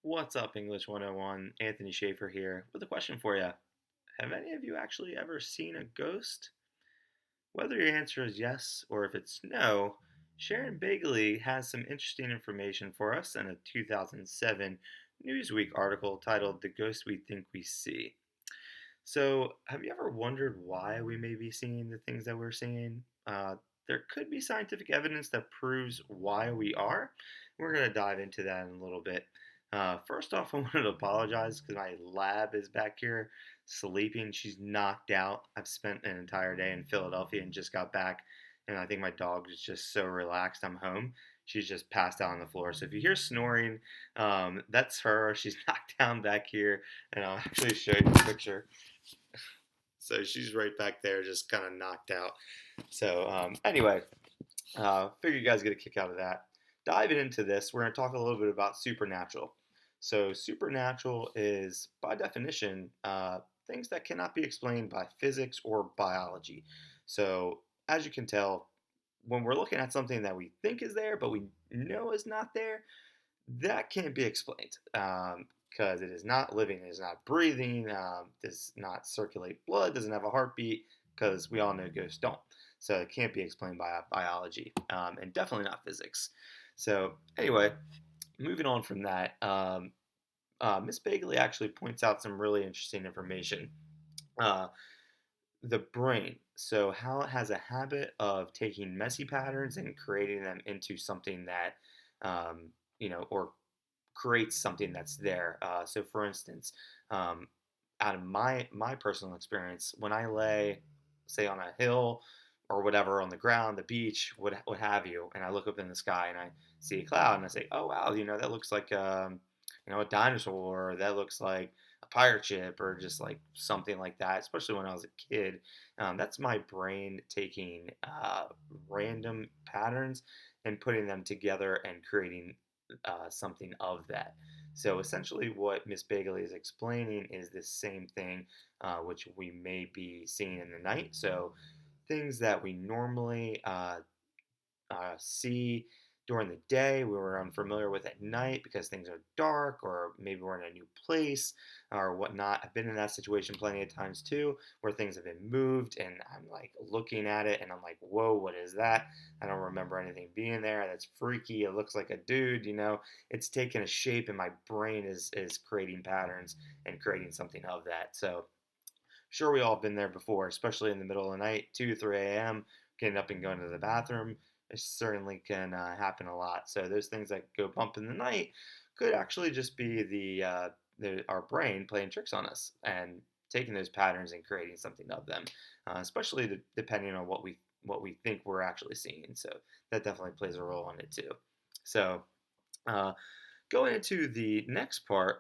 What's up, English 101? Anthony Schaefer here with a question for you. Have any of you actually ever seen a ghost? Whether your answer is yes or if it's no, Sharon Bagley has some interesting information for us in a 2007 Newsweek article titled The Ghost We Think We See. So, have you ever wondered why we may be seeing the things that we're seeing? There could be scientific evidence that proves why we are. We're going to dive into that in a little bit. First off, I wanted to apologize because my lab is back here sleeping. She's knocked out. I've spent an entire day in Philadelphia and just got back, and I think my dog is just so relaxed. I'm home. She's just passed out on the floor. So if you hear snoring, that's her. She's knocked down back here, and I'll actually show you a picture. So she's right back there, just kind of knocked out. So anyway, figure you guys get a kick out of that. Diving into this, we're going to talk a little bit about supernatural. So supernatural is, by definition, things that cannot be explained by physics or biology. So as you can tell, when we're looking at something that we think is there, but we know is not there, that can't be explained because it is not living, it is not breathing, does not circulate blood, doesn't have a heartbeat, because we all know ghosts don't. So it can't be explained by biology and definitely not physics. So, anyway, moving on from that, Miss Bagley actually points out some really interesting information. Uh, the brain. So, how it has a habit of taking messy patterns and creating them into something that, um, or creates something that's there. So, for instance, um, out of my personal experience, when I lay, say, on a hill or whatever on the ground, the beach, what have you, and I look up in the sky and I see a cloud and I say, oh wow, that looks like a dinosaur, or that looks like a pirate ship, or just like something like that. Especially when I was a kid, that's my brain taking random patterns and putting them together and creating something of that. So essentially, what Miss Bagley is explaining is the same thing, which we may be seeing in the night. So things that we normally see during the day we were unfamiliar with at night because things are dark, or maybe we're in a new place or whatnot. I've been in that situation plenty of times too, where things have been moved and I'm like looking at it and I'm like, whoa, what is that? I don't remember anything being there. That's freaky. It looks like a dude. It's taken a shape and my brain is creating patterns and creating something of that. So sure, we all have been there before, especially in the middle of the night, 2, 3 a.m., getting up and going to the bathroom. It certainly can happen a lot. So those things that go bump in the night could actually just be our brain playing tricks on us and taking those patterns and creating something of them, especially depending on what we think we're actually seeing. So that definitely plays a role in it too. So uh, going into the next part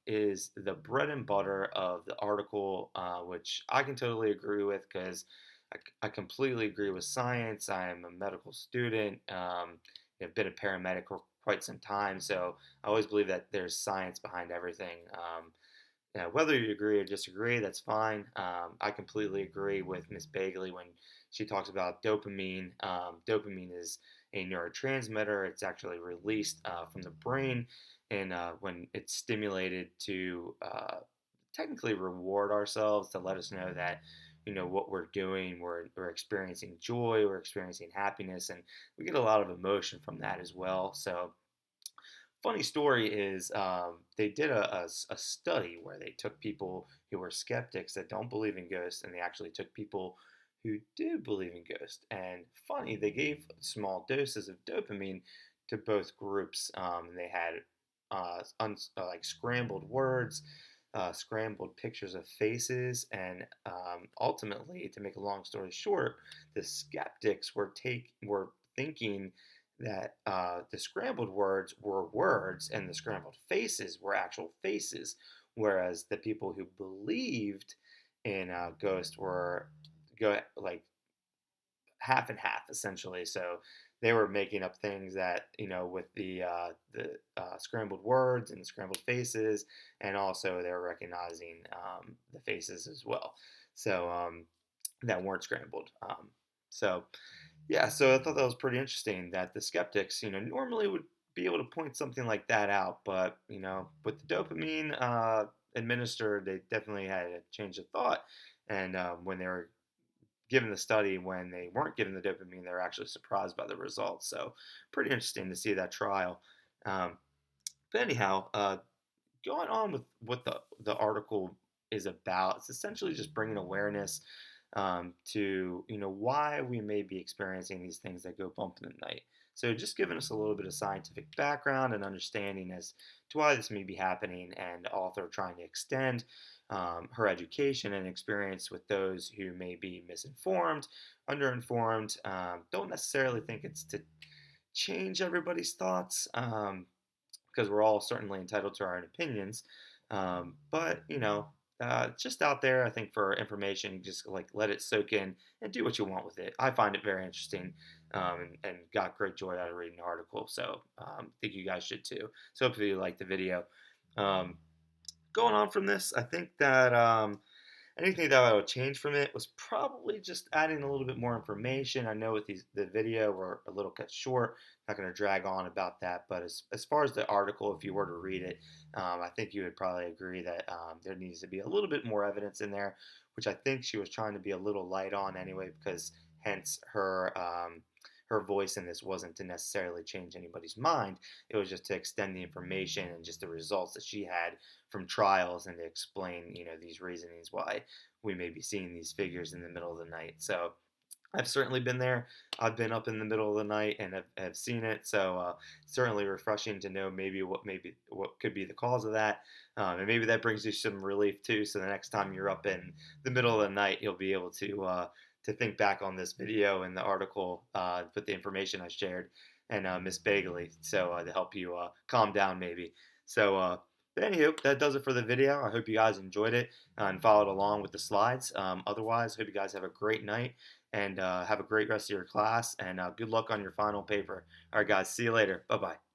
is the bread and butter of the article, which I can totally agree with because I completely agree with science. I am a medical student. I've been a paramedic for quite some time, so I always believe that there's science behind everything. Yeah, whether you agree or disagree, that's fine. I completely agree with Miss Bagley when she talks about dopamine. Dopamine is a neurotransmitter. It's actually released from the brain, and when it's stimulated to technically reward ourselves, to let us know that what we're doing, we're experiencing joy, we're experiencing happiness, and we get a lot of emotion from that as well. So funny story is they did a study where they took people who were skeptics that don't believe in ghosts, and they actually took people who do believe in ghosts. And funny, they gave small doses of dopamine to both groups. They had like scrambled words, scrambled pictures of faces, and ultimately, to make a long story short, the skeptics were thinking that the scrambled words and the scrambled faces were actual faces, whereas the people who believed in ghosts were like half and half essentially. So they were making up things that with the scrambled words and scrambled faces, and also they were recognizing the faces as well. So that weren't scrambled. So yeah, so I thought that was pretty interesting that the skeptics, normally would be able to point something like that out. But with the dopamine administered, they definitely had a change of thought. And when they were given the study, when they weren't given the dopamine, they were actually surprised by the results. So pretty interesting to see that trial. Um, but anyhow, going on with what the article is about, it's essentially just bringing awareness to why we may be experiencing these things that go bump in the night. So just giving us a little bit of scientific background and understanding as to why this may be happening, and the author trying to extend her education and experience with those who may be misinformed, underinformed. Don't necessarily think it's to change everybody's thoughts, because we're all certainly entitled to our own opinions. But just out there, I think for information, you just like let it soak in and do what you want with it. I find it very interesting, and got great joy out of reading the article. So I think you guys should too. So hopefully you like the video. Um, Going on from this, I think that anything that I would change from it was probably just adding a little bit more information. I know with the video we're a little cut short. Not going to drag on about that, but as far as the article, if you were to read it, I think you would probably agree that there needs to be a little bit more evidence in there, which I think she was trying to be a little light on anyway, because hence her voice in this wasn't to necessarily change anybody's mind. It was just to extend the information and just the results that she had from trials, and to explain, these reasonings why we may be seeing these figures in the middle of the night. So I've certainly been there. I've been up in the middle of the night and have seen it. So certainly refreshing to know maybe what could be the cause of that, and maybe that brings you some relief too. So the next time you're up in the middle of the night, you'll be able to think back on this video and the article with the information I shared, and Miss Bagley, so to help you calm down maybe. So. But anywho, that does it for the video. I hope you guys enjoyed it and followed along with the slides. Otherwise, hope you guys have a great night and have a great rest of your class, and good luck on your final paper. All right, guys, see you later. Bye bye.